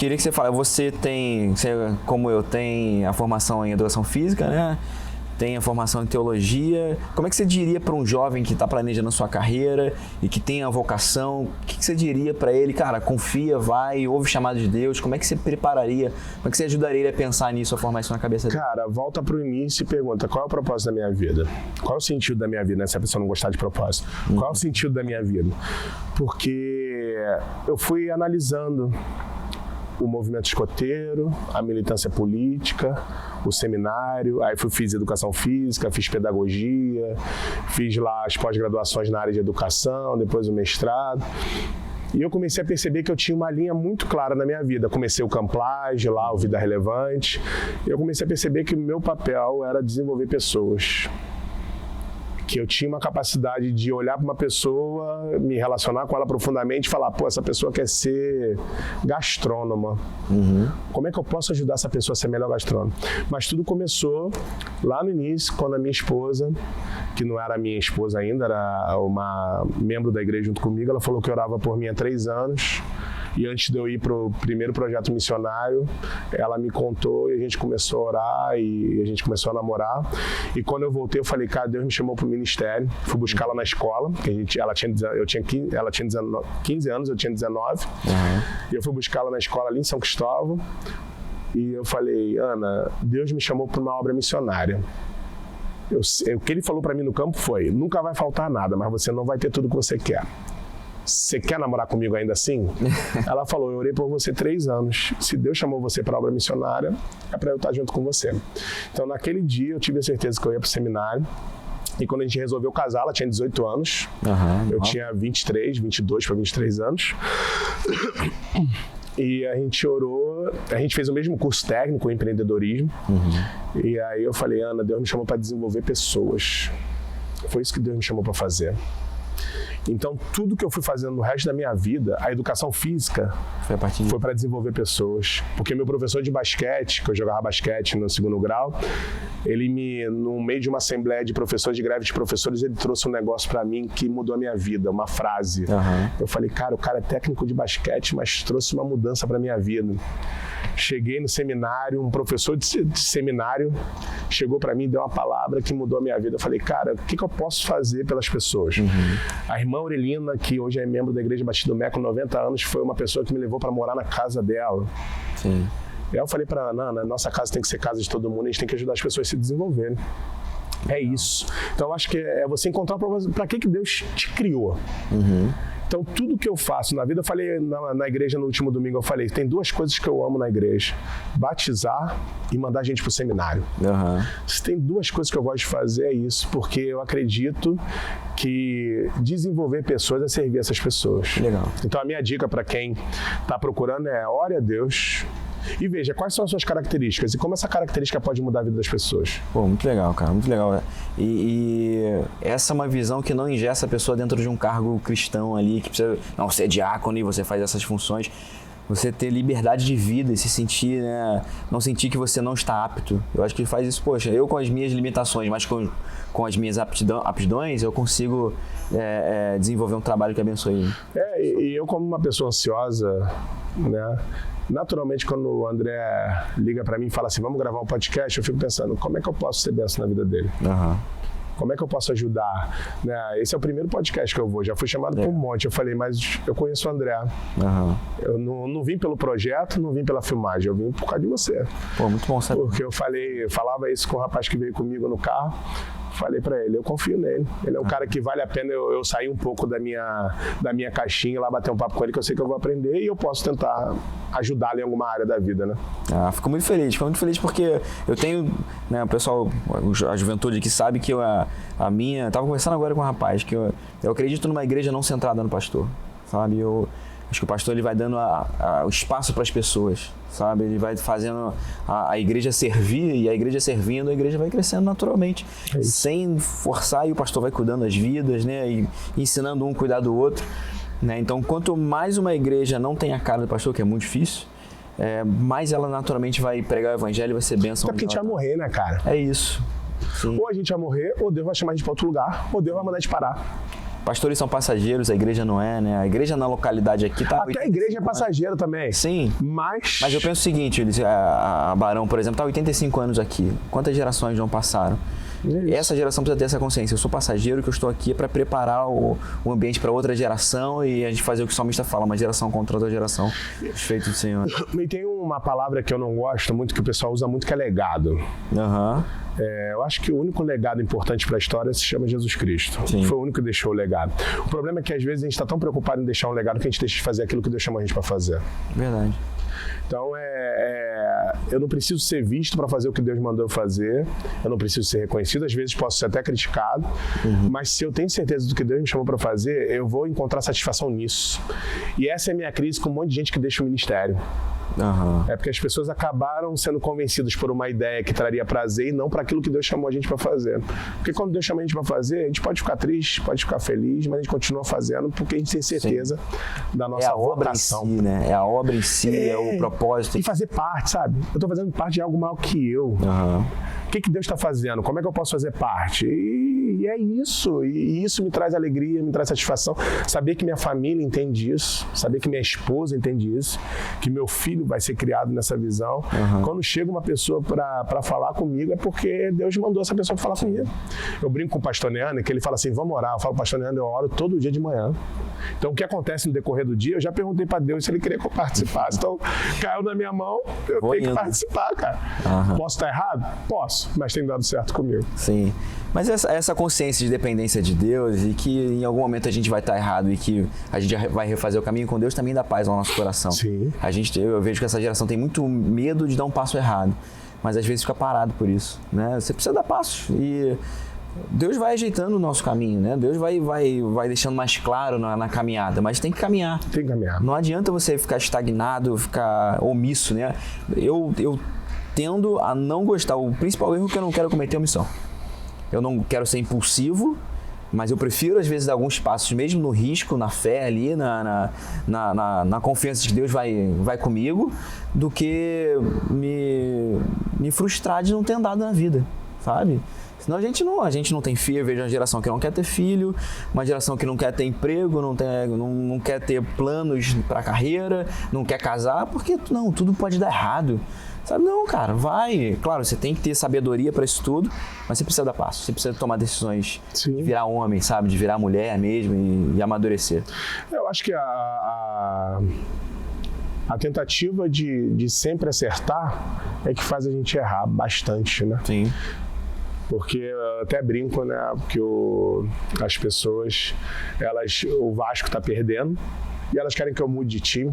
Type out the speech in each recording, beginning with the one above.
queria que você falasse, você, como eu, tem a formação em educação física, né? Tem a formação em teologia. Como é que você diria para um jovem que está planejando a sua carreira e que tem a vocação, o que você diria para ele? Cara, confia, vai, ouve o chamado de Deus. Como é que você prepararia, como é que você ajudaria ele a pensar nisso, a formar isso na cabeça dele? Cara, volta pro início e pergunta, qual é o propósito da minha vida? Qual é o sentido da minha vida, né? Se a pessoa não gostar de propósito. Qual é o sentido da minha vida? Porque eu fui analisando o movimento escoteiro, a militância política, o seminário, aí fiz educação física, fiz pedagogia, fiz lá as pós-graduações na área de educação, depois o mestrado. E eu comecei a perceber que eu tinha uma linha muito clara na minha vida. Comecei o Camplage, lá o Vida Relevante, e eu comecei a perceber que o meu papel era desenvolver pessoas. Que eu tinha uma capacidade de olhar para uma pessoa, me relacionar com ela profundamente e falar, pô, essa pessoa quer ser gastrônoma. Como é que eu posso ajudar essa pessoa a ser melhor gastrônoma? Mas tudo começou lá no início, quando a minha esposa, que não era minha esposa ainda, era uma membro da igreja junto comigo, ela falou que orava por mim há 3 anos. E antes de eu ir para o primeiro projeto missionário, ela me contou e a gente começou a orar e a gente começou a namorar. E quando eu voltei, eu falei, cara, Deus me chamou para o ministério. Fui buscá-la na escola, que ela tinha 15 anos, eu tinha 19. E eu fui buscá-la na escola ali em São Cristóvão. E eu falei, Ana, Deus me chamou para uma obra missionária. O que ele falou para mim no campo foi, nunca vai faltar nada, mas você não vai ter tudo o que você quer. Você quer namorar comigo ainda assim? Ela falou, eu orei por você 3 anos. Se Deus chamou você para a obra missionária, é para eu estar junto com você. Então, naquele dia, eu tive a certeza que eu ia para o seminário. E quando a gente resolveu casar, ela tinha 18 anos. Eu tinha 22 para 23 anos. E a gente orou, a gente fez o mesmo curso técnico, empreendedorismo. E aí eu falei, Ana, Deus me chamou para desenvolver pessoas. Foi isso que Deus me chamou para fazer. Então, tudo que eu fui fazendo no resto da minha vida, a educação física foi para desenvolver pessoas. Porque meu professor de basquete, que eu jogava basquete no 2º grau, no meio de uma assembleia de professores, de greve de professores, ele trouxe um negócio para mim que mudou a minha vida, uma frase. Eu falei, cara, o cara é técnico de basquete, mas trouxe uma mudança para minha vida. Cheguei no seminário, um professor de seminário chegou para mim e deu uma palavra que mudou a minha vida. Eu falei, cara, o que eu posso fazer pelas pessoas? A irmã Aurelina, que hoje é membro da Igreja Batista do Mé com 90 anos, foi uma pessoa que me levou para morar na casa dela. E aí eu falei para Ana, nossa casa tem que ser casa de todo mundo, a gente tem que ajudar as pessoas a se desenvolverem. É isso. Então eu acho que é você encontrar para que Deus te criou. Então, tudo que eu faço na vida, eu falei na igreja no último domingo, eu falei, tem 2 coisas que eu amo na igreja, batizar e mandar gente pro seminário. Se tem 2 coisas que eu gosto de fazer, é isso, porque eu acredito que desenvolver pessoas é servir essas pessoas. Legal. Então, a minha dica para quem está procurando é, ore a Deus e veja quais são as suas características e como essa característica pode mudar a vida das pessoas. Pô, muito legal, cara, muito legal. E essa é uma visão que não engessa a pessoa dentro de um cargo cristão ali, que precisa, não, você é diácono e você faz essas funções. Você ter liberdade de vida e se sentir, né, não sentir que você não está apto. Eu acho que ele faz isso, poxa, eu com as minhas limitações, mas com as minhas aptidões, eu consigo desenvolver um trabalho que abençoe. E eu como uma pessoa ansiosa, né, naturalmente, quando o André liga para mim e fala assim, vamos gravar um podcast, eu fico pensando, como é que eu posso ser bênção na vida dele? Como é que eu posso ajudar? Né? Esse é o primeiro podcast que eu vou, já fui chamado por um monte. Eu falei, mas eu conheço o André. Eu não vim pelo projeto, não vim pela filmagem, eu vim por causa de você. Pô, muito bom saber. Porque eu falava isso com o rapaz que veio comigo no carro. Falei pra ele, eu confio nele. Ele é um cara que vale a pena eu sair um pouco da minha caixinha, lá bater um papo com ele, que eu sei que eu vou aprender e eu posso tentar ajudá-lo em alguma área da vida, né? Fico muito feliz porque eu tenho, né, o pessoal, a juventude aqui sabe que tava conversando agora com um rapaz, que eu acredito numa igreja não centrada no pastor, sabe? Eu acho que o pastor ele vai dando o espaço para as pessoas, sabe? Ele vai fazendo a igreja servir, e a igreja servindo, a igreja vai crescendo naturalmente, sem forçar, e o pastor vai cuidando das vidas, né? E ensinando um a cuidar do outro, né? Então, quanto mais uma igreja não tem a cara do pastor, que é muito difícil, mais ela naturalmente vai pregar o evangelho e vai ser bênção. Até porque a gente vai morrer, né, cara? É isso. Sim. Ou a gente vai morrer, ou Deus vai chamar a gente para outro lugar, ou Deus vai mandar a gente parar. pastores são passageiros, a igreja não é, né? A igreja na localidade aqui tá... Até a igreja é passageira também. Sim. Mas eu penso o seguinte, a Barão, por exemplo, tá 85 anos aqui. Quantas gerações não passaram? Essa geração precisa ter essa consciência. Eu sou passageiro, que eu estou aqui para preparar o ambiente para outra geração e a gente fazer o que o salmista fala, uma geração contra outra geração. Feito do Senhor. E tem uma palavra que eu não gosto muito, que o pessoal usa muito, que é legado. Eu acho que o único legado importante para a história se chama Jesus Cristo. Sim. Foi o único que deixou o legado. O problema é que às vezes a gente está tão preocupado em deixar um legado que a gente deixa de fazer aquilo que Deus chamou a gente para fazer. Verdade. Então, eu não preciso ser visto para fazer o que Deus mandou eu fazer, eu não preciso ser reconhecido, às vezes posso ser até criticado, mas se eu tenho certeza do que Deus me chamou para fazer, eu vou encontrar satisfação nisso. E essa é a minha crise com um monte de gente que deixa o ministério. É porque as pessoas acabaram sendo convencidas por uma ideia que traria prazer e não para aquilo que Deus chamou a gente para fazer. Porque quando Deus chama a gente para fazer, a gente pode ficar triste, pode ficar feliz, mas a gente continua fazendo porque a gente tem certeza da nossa vocação. Obra em si, né? É a obra em si, é o propósito. E fazer parte, sabe? Eu estou fazendo parte de algo maior que eu. O que Deus está fazendo? Como é que eu posso fazer parte? E é isso. E isso me traz alegria, me traz satisfação. Saber que minha família entende isso, saber que minha esposa entende isso, que meu filho vai ser criado nessa visão. Quando chega uma pessoa para falar comigo, é porque Deus mandou essa pessoa para falar comigo. Eu brinco com o pastor Neane, que ele fala assim, vamos orar. Eu falo, pastor Neane, eu oro todo dia de manhã. Então, o que acontece no decorrer do dia, eu já perguntei para Deus se ele queria que eu participasse. Então, caiu na minha mão, eu tenho que participar, cara. Posso estar errado? Posso, mas tem dado certo comigo. Sim. Mas essa consciência de dependência de Deus e que em algum momento a gente vai estar errado e que a gente vai refazer o caminho com Deus também dá paz ao nosso coração. Sim. Eu vejo que essa geração tem muito medo de dar um passo errado, mas às vezes fica parado por isso, né? Você precisa dar passos e Deus vai ajeitando o nosso caminho, né? Deus vai deixando mais claro na caminhada, mas tem que caminhar. Tem que caminhar. Não adianta você ficar estagnado, ficar omisso, né? Eu tendo a não gostar. O principal erro que eu não quero cometer é omissão. Eu não quero ser impulsivo, mas eu prefiro, às vezes, dar alguns passos, mesmo no risco, na fé ali, na confiança de que Deus vai comigo, do que me frustrar de não ter andado na vida, sabe? Senão a gente não tem filho. Eu vejo uma geração que não quer ter filho, uma geração que não quer ter emprego, não quer ter planos para a carreira, não quer casar, porque tudo pode dar errado. Sabe, não, cara, vai. Claro, você tem que ter sabedoria para isso tudo, mas você precisa dar passo, você precisa tomar decisões. Sim. De virar homem, sabe, de virar mulher mesmo e amadurecer. Eu acho que a tentativa de sempre acertar é que faz a gente errar bastante, né? Sim. Porque eu até brinco, né? Porque as pessoas, o Vasco tá perdendo e elas querem que eu mude de time.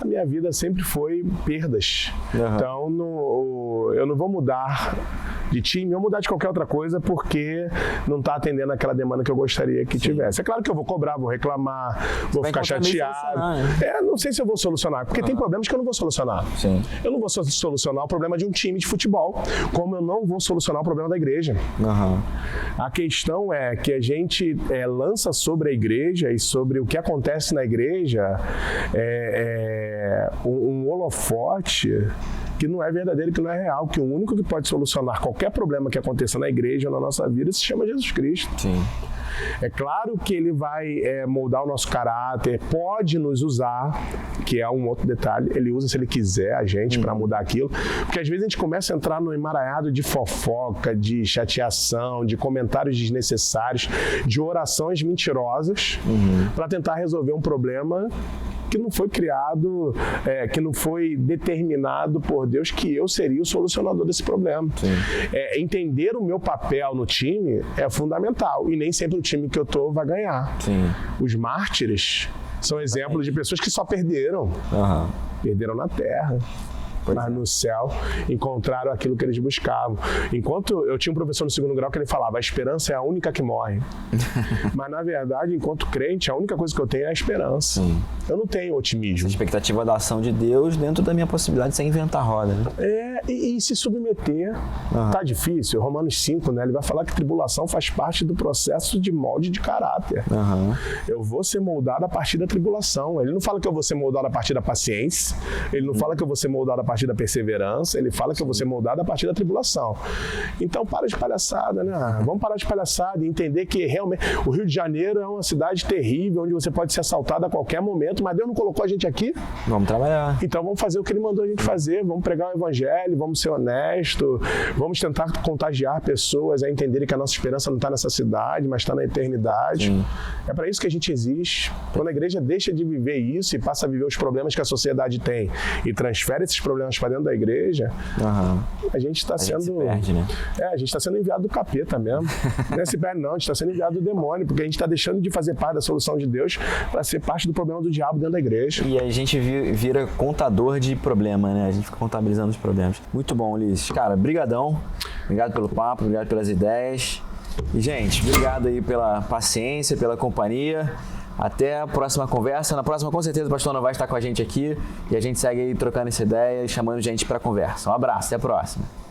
A minha vida sempre foi perdas. Então, eu não vou mudar de time, eu vou mudar de qualquer outra coisa porque não está atendendo aquela demanda que eu gostaria que tivesse. É claro que eu vou cobrar, vou reclamar, vou ficar chateado. Não sei se eu vou solucionar, porque tem problemas que eu não vou solucionar. Sim. Eu não vou solucionar o problema de um time de futebol, como eu não vou solucionar o problema da igreja. A questão é que a gente lança sobre a igreja e sobre o que acontece na igreja um holofote que não é verdadeiro, que não é real, que o único que pode solucionar qualquer problema que aconteça na igreja ou na nossa vida se chama Jesus Cristo. Sim. É claro que ele vai moldar o nosso caráter, pode nos usar, que é um outro detalhe, ele usa se ele quiser a gente para mudar aquilo, porque às vezes a gente começa a entrar no emaranhado de fofoca, de chateação, de comentários desnecessários, de orações mentirosas para tentar resolver um problema que não foi criado, que não foi determinado por Deus que eu seria o solucionador desse problema. Entender o meu papel no time é fundamental e nem sempre o time que eu tô vai ganhar. Sim. Os mártires são exemplos de pessoas que só perderam. Perderam na terra. Mas no céu encontraram aquilo que eles buscavam. Enquanto eu tinha um professor no 2º grau que ele falava, a esperança é a única que morre. Mas na verdade, enquanto crente, a única coisa que eu tenho é a esperança. Eu não tenho otimismo. A expectativa da ação de Deus dentro da minha possibilidade sem inventar a roda, né? E se submeter. Tá difícil. Romanos 5, né? Ele vai falar que tribulação faz parte do processo de molde de caráter. Eu vou ser moldado a partir da tribulação. Ele não fala que eu vou ser moldado a partir da paciência. Ele não fala que eu vou ser moldado a partir partir da perseverança, ele fala que eu vou ser moldado a partir da tribulação. Então, para de palhaçada, né? Vamos parar de palhaçada e entender que realmente o Rio de Janeiro é uma cidade terrível, onde você pode ser assaltado a qualquer momento, mas Deus não colocou a gente aqui. Vamos trabalhar. Então, vamos fazer o que ele mandou a gente fazer, vamos pregar o evangelho, vamos ser honestos, vamos tentar contagiar pessoas a entenderem que a nossa esperança não está nessa cidade, mas está na eternidade. Sim. É para isso que a gente existe. Quando a igreja deixa de viver isso e passa a viver os problemas que a sociedade tem e transfere esses problemas para dentro da igreja, a gente está sendo... gente se perde, né? A gente está sendo enviado do capeta mesmo. Não é se perde não, a gente está sendo enviado do demônio, porque a gente está deixando de fazer parte da solução de Deus para ser parte do problema do diabo dentro da igreja. E a gente vira contador de problema, né? A gente fica contabilizando os problemas. Muito bom, Ulisses. Cara, brigadão. Obrigado pelo papo, obrigado pelas ideias. E, gente, obrigado aí pela paciência, pela companhia. Até a próxima conversa. Na próxima, com certeza, o pastor Novaes está com a gente aqui e a gente segue aí trocando essa ideia e chamando gente para conversa. Um abraço, até a próxima.